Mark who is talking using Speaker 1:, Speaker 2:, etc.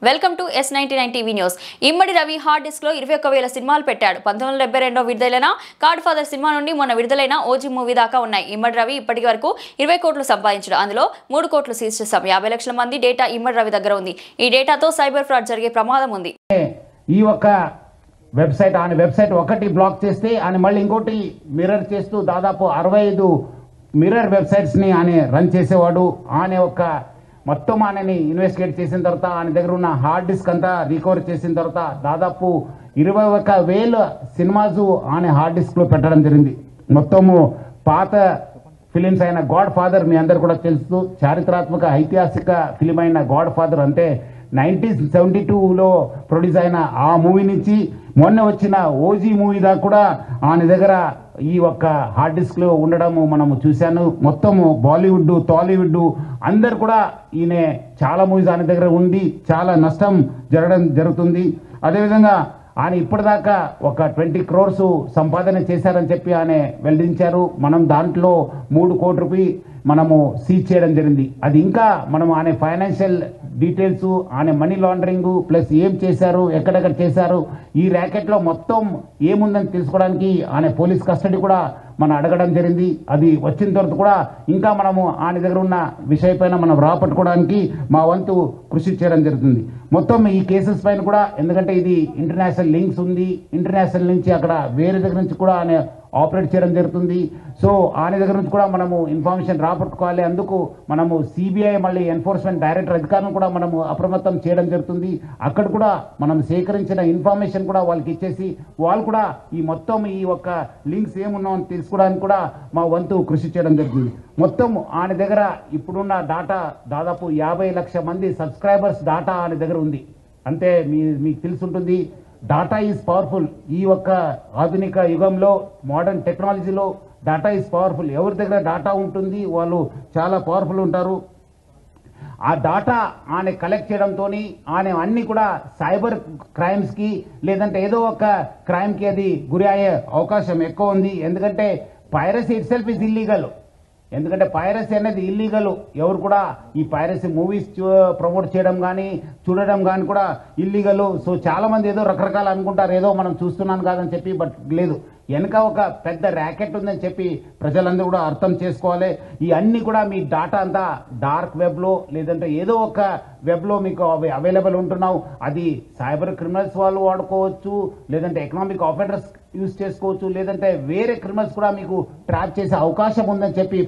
Speaker 1: Welcome to S99 TV news. Immadi Ravi hard disk లో 21,000 సినిమాలు పెట్టాడు. 1972 విడుదలైన గాడ్ ఫాదర్ సినిమా నుండి మొన్న విడుదలైన ఓజీ మూవీ దాకా ఉన్నాయి. ఇమ్మడి రవి ఇప్పటి వరకు 20 కోట్లు సంపాదించాడు. అందులో 3 కోట్లు సీజ్ చేశాం. 50 లక్షల మంది డేటా ఇమ్మడి రవి దగ్గర ఉంది. ఈ డేటాతో సైబర్ ఫ్రాడ్ జరిగే ప్రమాదం ఉంది.
Speaker 2: ఈ ఒక వెబ్సైట్ ఆయన వెబ్సైట్ ఒకటి బ్లాక్ చేస్తే ఆయన మళ్ళీ ఇంకోటి మిర్రర్ చేస్తూ దాదాపు 65 మిర్రర్ వెబ్సైట్స్ ని ఆయన రన్ చేసేవాడు. ఆయన ఒక మొత్తం ఆయనని ఇన్వెస్టిగేట్ చేసిన తర్వాత ఆయన దగ్గర ఉన్న హార్డ్ డిస్క్ అంతా రికవర్ చేసిన తర్వాత దాదాపు 21,000 సినిమాస్ ఆయన హార్డ్ డిస్క్ లో పెట్టడం జరిగింది. మొత్తము పాత ఫిలిమ్స్ అయిన గాడ్ ఫాదర్ మీ అందరు కూడా తెలుసు, చారిత్రాత్మక ఐతిహాసిక ఫిలిం అయిన గాడ్ ఫాదర్ అంటే 1972లో ప్రొడ్యూస్ అయిన ఆ మూవీ నుంచి మొన్న వచ్చిన ఓజీ మూవీ దాకా కూడా ఆయన దగ్గర ఈ ఒక్క హార్డ్ డిస్క్ లో ఉండడము మనము చూశాను. మొత్తము బాలీవుడ్ టాలీవుడ్ అందరు కూడా ఈయన చాలా మూవీస్ ఆయన దగ్గర ఉండి చాలా నష్టం జరగడం జరుగుతుంది. అదేవిధంగా ఆయన ఇప్పటిదాకా ఒక 20 crores సంపాదన చేశారని చెప్పి ఆయన వెల్లడించారు. మనం దాంట్లో 3 కోట్ల రూపాయలు మనము సీజ్ చేయడం జరిగింది. అది ఇంకా మనం ఆయన ఫైనాన్షియల్ డీటెయిల్స్, ఆయన మనీ లాండరింగ్ ప్లస్ ఏం చేశారు, ఎక్కడెక్కడ చేశారు, ఈ ర్యాకెట్లో మొత్తం ఏముందని తెలుసుకోవడానికి ఆయన పోలీస్ కస్టడీ కూడా మనం అడగడం జరిగింది. అది వచ్చిన తర్వాత కూడా ఇంకా మనము ఆయన దగ్గర ఉన్న విషయపైన మనం రాపట్టుకోవడానికి మా వంతు కృషి చేయడం జరుగుతుంది. మొత్తం ఈ కేసెస్ పైన కూడా, ఎందుకంటే ఇది ఇంటర్నేషనల్ లింక్స్ ఉంది, ఇంటర్నేషనల్ నుంచి అక్కడ వేరే దగ్గర నుంచి కూడా ఆయన ఆపరేట్ చేయడం జరుగుతుంది. సో ఆయన దగ్గర నుంచి కూడా మనము ఇన్ఫర్మేషన్ రాబట్టుకోవాలి. అందుకు మనము సిబిఐ మళ్ళీ ఎన్ఫోర్స్మెంట్ డైరెక్టర్ అధికారులను కూడా మనము అప్రమత్తం చేయడం జరుగుతుంది. అక్కడ కూడా మనం సేకరించిన ఇన్ఫర్మేషన్ కూడా వాళ్ళకి ఇచ్చేసి వాళ్ళు కూడా ఈ మొత్తం ఈ ఒక్క లింక్స్ ఏమున్నామని తెలుసుకోవడానికి కూడా మా వంతు కృషి చేయడం జరుగుతుంది. మొత్తం ఆయన దగ్గర ఇప్పుడున్న డాటా దాదాపు 50 లక్షల మంది సబ్స్క్రైబర్స్ డాటా ఆయన దగ్గర ఉంది. అంటే మీకు తెలుసుంటుంది, డాటా ఈజ్ పవర్ఫుల్. ఈ ఒక్క ఆధునిక యుగంలో మోడర్న్ టెక్నాలజీలో డాటా ఈజ్ పవర్ఫుల్. ఎవరి దగ్గర డాటా ఉంటుంది వాళ్ళు చాలా పవర్ఫుల్ ఉంటారు. ఆ డాటా ఆయన కలెక్ట్ చేయడంతో ఆయన అన్ని కూడా సైబర్ క్రైమ్స్కి లేదంటే ఏదో ఒక క్రైమ్కి అది గురి అయ్యే అవకాశం ఎక్కువ ఉంది. ఎందుకంటే piracy it self is illegal. ఎందుకంటే పైరసీ అనేది ఇల్లీగల్. ఎవరు కూడా ఈ పైరసీ మూవీస్ ప్రమోట్ చేయడం కానీ చూడడం కానీ కూడా ఇల్లీగల్. సో చాలా మంది ఏదో రకరకాలు అనుకుంటారు, ఏదో మనం చూస్తున్నాను కాదని చెప్పి, బట్ లేదు, వెనక ఒక పెద్ద ర్యాకెట్ ఉందని చెప్పి ప్రజలందరూ కూడా అర్థం చేసుకోవాలి. ఈ అన్ని కూడా మీ డాటా అంతా డార్క్ వెబ్లో లేదంటే ఏదో ఒక వెబ్లో మీకు అవి అవైలబుల్ ఉంటున్నావు. అది సైబర్ క్రిమినల్స్ వాళ్ళు వాడుకోవచ్చు, లేదంటే ఎకనామిక్ ఆఫెండర్స్ యూజ్ చేసుకోవచ్చు, లేదంటే వేరే క్రిమినల్స్ కూడా మీకు ట్రాప్ చేసే అవకాశం ఉందని చెప్పి